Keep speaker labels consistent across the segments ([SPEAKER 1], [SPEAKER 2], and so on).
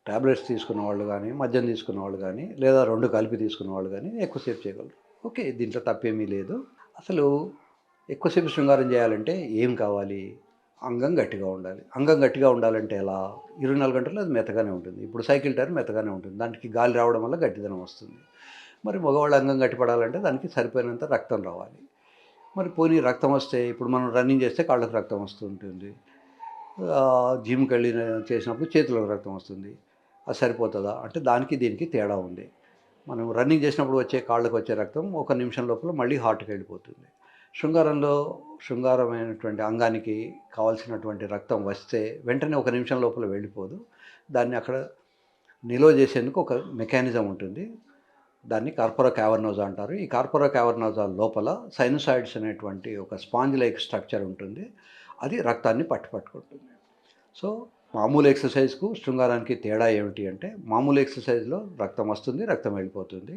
[SPEAKER 1] Tablets తీసుకున్న వాళ్ళు గానీ, మద్యం తీసుకున్న వాళ్ళు గానీ, లేదా 2 కలిపి తీసుకున్న వాళ్ళు గానీ ఎక్కువసేపు చేయగలరు. ఓకే. దీంట్లో తప్పేమీ లేదు. అసలు ఎక్కువసేపు శృంగారం చేయాలంటే ఏం కావాలి? అంగం గట్టిగా ఉండాలి. అంగం గట్టిగా ఉండాలంటే ఎలా? 24 గంటలు అది మెత్తగానే ఉంటుంది. ఇప్పుడు సైకిల్ టైర్ మెత్తగానే ఉంటుంది. దానికి గాలి రావడం వల్ల గట్టిదనం వస్తుంది. మరి మగవాళ్ళ అంగం గట్టిపడాలంటే దానికి సరిపోయినంత రక్తం రావాలి. మరి పోనీ రక్తం వస్తే ఇప్పుడు మనం రన్నింగ్ చేస్తే కాళ్ళకి రక్తం వస్తూ ఉంటుంది. జిమ్‌కెళ్ళి చేసినప్పుడు చేతులకు రక్తం వస్తుంది. అది సరిపోతదా? అంటే దానికి దీనికి తేడా ఉంది. మనం రన్నింగ్ చేసినప్పుడు వచ్చే కాళ్ళకి వచ్చే రక్తం ఒక నిమిషం లోపల మళ్ళీ హార్ట్‌కి వెళ్ళిపోతుంది. శృంగారంలో శృంగారమైనటువంటి అంగానికి కావాల్సినటువంటి రక్తం వస్తే వెంటనే ఒక నిమిషం లోపల వెళ్ళిపోదు. దాన్ని అక్కడ నిల్వ చేసేందుకు ఒక మెకానిజం ఉంటుంది. దాన్ని కార్పొరా క్యావర్నోజా అంటారు. ఈ కార్పొరా క్యావర్నోజా లోపల సైనోసాయిడ్స్ అనేటువంటి ఒక స్పాంజ్ లైక్ స్ట్రక్చర్ ఉంటుంది. అది రక్తాన్ని పట్టుకుంటుంది. సో మామూలు ఎక్సర్సైజ్‌కు శృంగారానికి తేడా ఏమిటి అంటే, మామూలు ఎక్సర్సైజ్‌లో రక్తం వస్తుంది, రక్తం వెళ్ళిపోతుంది.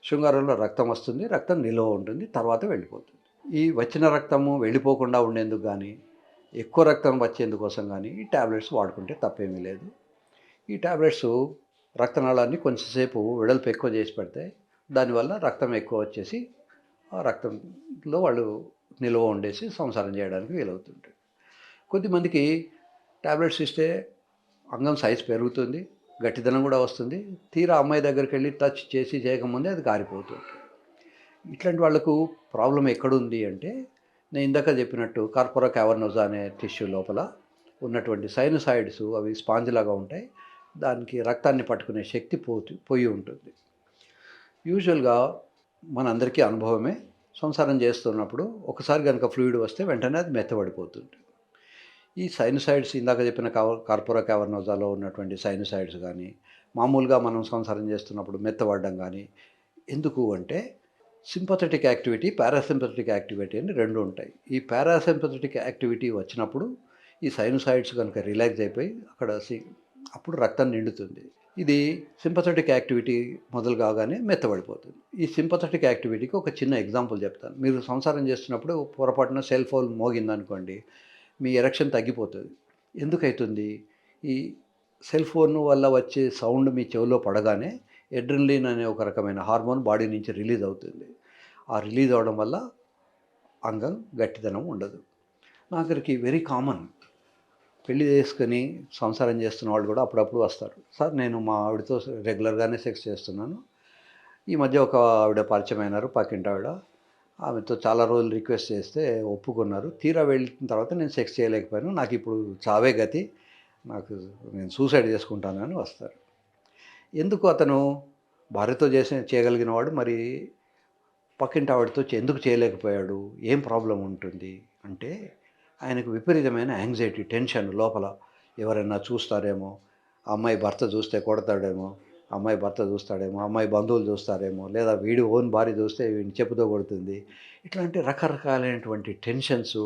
[SPEAKER 1] శృంగారంలో రక్తం వస్తుంది, రక్తం నిల్వ ఉంటుంది, తర్వాత వెళ్ళిపోతుంది. ఈ వచ్చిన రక్తము వెళ్ళిపోకుండా ఉండేందుకు గానీ, ఎక్కువ రక్తం వచ్చేందుకోసం గానీ ఈ టాబ్లెట్స్ వాడుకుంటే తప్పేమీ లేదు. ఈ టాబ్లెట్స్ రక్తనాళాన్ని కొంచెంసేపు వెడల్పు ఎక్కువ చేసి పెడతాయి. దానివల్ల రక్తం ఎక్కువ వచ్చేసి, ఆ రక్తంలో వాళ్ళు నిల్వ ఉండేసి సంసారం చేయడానికి వీలవుతుంటుంది. కొద్దిమందికి టాబ్లెట్స్ ఇస్తే అంగం సైజ్ పెరుగుతుంది, గట్టిదనం కూడా వస్తుంది. తీరా అమ్మాయి దగ్గరికెళ్ళి టచ్ చేసి చేయకముందే అది కారిపోతుంది. ఇట్లాంటి వాళ్ళకు ప్రాబ్లమ్ ఎక్కడుంది అంటే, నేను ఇందాక చెప్పినట్టు కార్పొరా క్యావర్నోజా అనే టిష్యూ లోపల ఉన్నటువంటి సైనోసాయిడ్స్ అవి స్పాంజ్ లాగా ఉంటాయి. దానికి రక్తాన్ని పట్టుకునే శక్తి పోయి ఉంటుంది. యూజువల్‌గా మనందరికీ అనుభవమే. సంసారం చేస్తున్నప్పుడు ఒకసారి గనుక ఫ్లూయిడ్ వస్తే వెంటనే అది మెత్తబడిపోతుంది. ఈ సైనోసాయిడ్స్ ఇందాక చెప్పిన కార్పొరా క్యావర్నోజాలో ఉన్నటువంటి సైనోసాయిడ్స్ గానీ, మామూలుగా మనం సంసారం చేస్తున్నప్పుడు మెత్తబడడం గానీ, ఎందుకు అంటే సింపథెటిక్ యాక్టివిటీ, పారాసింపథెటిక్ యాక్టివిటీ అని 2 ఉంటాయి. ఈ పారాసింపథెటిక్ యాక్టివిటీ వచ్చినప్పుడు ఈ సైనోసాయిడ్స్ గనుక రిలాక్స్ అయిపోయి అప్పుడు రక్తం నిండుతుంది. ఇది సింపథెటిక్ యాక్టివిటీ మొదలు కాగానే మెత్తబడిపోతుంది. ఈ సింపథెటిక్ యాక్టివిటీకి ఒక చిన్న ఎగ్జాంపుల్ చెప్తాను. మీరు సంసారం చేస్తున్నప్పుడు పొరపాటున సెల్ ఫోన్ మోగిందనుకోండి, మీ ఎరెక్షన్ తగ్గిపోతుంది. ఎందుకైతుంది? ఈ సెల్ ఫోన్ వల్ల వచ్చే సౌండ్ మీ చెవిలో పడగానే ఎడ్రినలిన్ అనే ఒక రకమైన హార్మోన్ బాడీ నుంచి రిలీజ్ అవుతుంది. ఆ రిలీజ్ అవ్వడం వల్ల అంగం గట్టిదనం ఉండదు. నాగరికి వెరీ కామన్. పెళ్లి చేసుకొని సంసారం చేస్తున్న వాళ్ళు కూడా అప్పుడప్పుడు వస్తారు. సార్ నేను మా ఆవిడతో రెగ్యులర్‌గానే సెక్స్ చేస్తున్నాను. ఈ మధ్య ఒక ఆవిడ పరిచయమైనారు పక్కింటావిడ. ఆమెతో చాలా రోజులు రిక్వెస్ట్ చేస్తే ఒప్పుకున్నారు. తీరా వెళ్ళిన తర్వాత నేను సెక్స్ చేయలేకపోయాను. నాకిప్పుడు చావే గతి. నేను సూసైడ్ చేసుకుంటాను అని వస్తారు. ఎందుకు అతను భార్యతో చేయగలిగిన వాడు మరి పక్కింటి ఆవిడతో ఎందుకు చేయలేకపోయాడు? ఏం ప్రాబ్లమ్ ఉంటుంది? అంటే ఆయనకు విపరీతమైన యాంగ్జైటీ, టెన్షన్ లోపల. ఎవరైనా చూస్తారేమో, అమ్మాయి భర్త చూస్తే కొడతాడేమో, అమ్మాయి భర్త చూస్తాడేమో, అమ్మాయి బంధువులు చూస్తారేమో, లేదా వీడి ఓన్ భార్య చూస్తే వీడిని చెప్పుతో కొడుతుంది. ఇట్లాంటి రకరకాలైనటువంటి టెన్షన్స్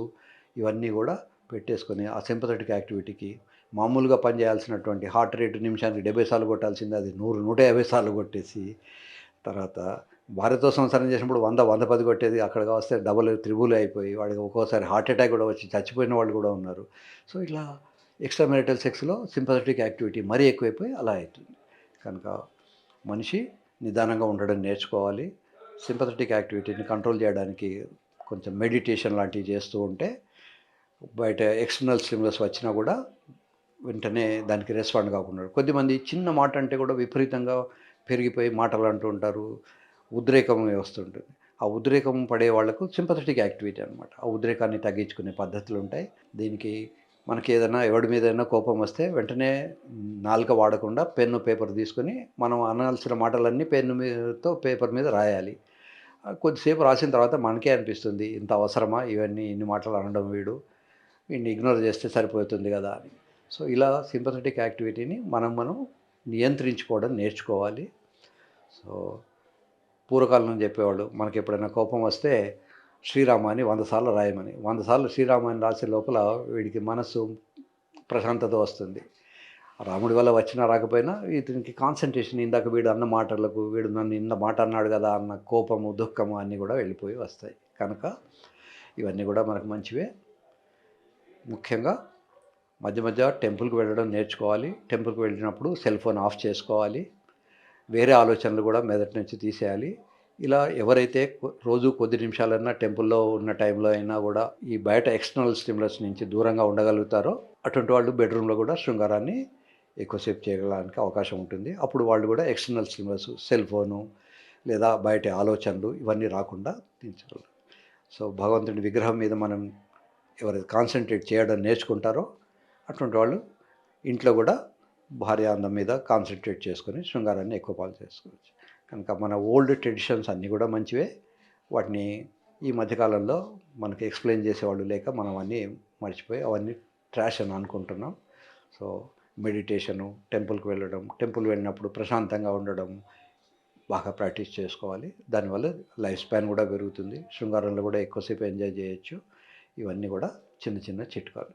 [SPEAKER 1] ఇవన్నీ కూడా పెట్టేసుకొని ఆ సింపథెటిక్ యాక్టివిటీకి మామూలుగా పనిచేయాల్సినటువంటి హార్ట్ రేట్ నిమిషానికి 70 సార్లు కొట్టాల్సింది అది 100, 150 సార్లు కొట్టేసి, తర్వాత భార్యతో సంసారం చేసినప్పుడు 100, 110 కొట్టేది అక్కడికి వస్తే డబుల్, త్రిబుల్ అయిపోయి వాడికి ఒక్కోసారి హార్ట్ అటాక్ కూడా వచ్చి చచ్చిపోయిన వాళ్ళు కూడా ఉన్నారు. సో ఇలా ఎక్స్ట్రా మ్యారిటల్ సెక్స్‌లో సింపథెటిక్ యాక్టివిటీ మరీ ఎక్కువైపోయి అలా అవుతుంది. కనుక మనిషి నిదానంగా ఉండడం నేర్చుకోవాలి. సింపథెటిక్ యాక్టివిటీని కంట్రోల్ చేయడానికి కొంచెం మెడిటేషన్ లాంటివి చేస్తూ ఉంటే బయట ఎక్స్టర్నల్ స్టిమ్యులస్ వచ్చినా కూడా వెంటనే దానికి రెస్పాండ్ కాకుండా. కొద్దిమంది చిన్న మాట అంటే కూడా విపరీతంగా పెరిగిపోయి మాటలు అంటూ ఉంటారు. ఉద్రేకం వస్తుంటుంది. ఆ ఉద్రేకం పడే వాళ్లకు సింపథెటిక్ యాక్టివిటీ అనమాట. ఆ ఉద్రేకాన్ని తగ్గించుకునే పద్ధతులు ఉంటాయి. దీనికి మనకి ఏదైనా ఎవడి మీదైనా కోపం వస్తే వెంటనే నాలుక వాడకుండా పెన్ను, పేపర్ తీసుకొని మనం అనాల్సిన మాటలన్నీ పేపర్ మీద రాయాలి. కొద్దిసేపు రాసిన తర్వాత మనకే అనిపిస్తుంది, ఇంత అవసరమా ఇవన్నీ, ఇన్ని మాటలు అనడం వీడిని ఇగ్నోర్ చేస్తే సరిపోతుంది కదా అని. సో ఇలా సింపథెటిక్ యాక్టివిటీని మనం నియంత్రించుకోవడం నేర్చుకోవాలి. సో పూర్వకాలంలో చెప్పేవాళ్ళు, మనకి ఎప్పుడైనా కోపం వస్తే శ్రీరామ అని 100 సార్లు రాయమని. 100 సార్లు శ్రీరామ అని రాసే లోపల వీడికి మనస్సు ప్రశాంతత వస్తుంది. రాముడి వల్ల వచ్చినా రాకపోయినా ఇతనికి కాన్సంట్రేషన్, ఇందాక వీడు అన్న మాటలకు, వీడు నన్ను ఇంత మాట అన్నాడు కదా అన్న కోపము, దుఃఖము అన్నీ కూడా వెళ్ళిపోయి వస్తాయి. కనుక ఇవన్నీ కూడా మనకు మంచివే. ముఖ్యంగా మధ్య మధ్య టెంపుల్కి వెళ్ళడం నేర్చుకోవాలి. టెంపుల్కి వెళ్ళినప్పుడు సెల్ ఫోన్ ఆఫ్ చేసుకోవాలి. వేరే ఆలోచనలు కూడా మెదటి నుంచి తీసేయాలి. ఇలా ఎవరైతే రోజు కొద్ది నిమిషాలన్నా టెంపుల్‌లో ఉన్న టైంలో అయినా కూడా ఈ బయట ఎక్స్టర్నల్ స్టిమ్యులస్ నుంచి దూరంగా ఉండగలుగుతారో అటువంటి వాళ్ళు బెడ్‌రూమ్‌లో కూడా శృంగారాన్ని ఎక్కువసేపు చేయడానికి అవకాశం ఉంటుంది. అప్పుడు వాళ్ళు కూడా ఎక్స్టర్నల్ స్టిమ్యులస్ సెల్ ఫోను లేదా బయటి ఆలోచనలు ఇవన్నీ రాకుండా తీర్చగలరు. సో, భగవంతుడి విగ్రహం మీద మనం ఎవరైతే కాన్సంట్రేట్ చేయడం నేర్చుకుంటారో అటువంటి వాళ్ళు ఇంట్లో కూడా భార్య అందం మీద కాన్సంట్రేట్ చేసుకొని శృంగారాన్ని ఎక్కువ పాలు చేసుకోవచ్చు. కనుక మన ఓల్డ్ ట్రెడిషన్స్ అన్నీ కూడా మంచివే. వాటిని ఈ మధ్యకాలంలో మనకి ఎక్స్‌ప్లెయిన్ చేసేవాళ్ళు లేక మనం అన్నీ మర్చిపోయి అవన్నీ ట్రాష్ అని అనుకుంటున్నాం. సో, మెడిటేషను, టెంపుల్‌కి వెళ్ళడం, టెంపుల్ వెళ్ళినప్పుడు ప్రశాంతంగా ఉండడం బాగా ప్రాక్టీస్ చేసుకోవాలి. దానివల్ల లైఫ్ స్పాన్ కూడా పెరుగుతుంది. శృంగారంలో కూడా ఎక్కువసేపు ఎంజాయ్ చేయొచ్చు. ఇవన్నీ కూడా చిన్న చిన్న చిట్కాలు.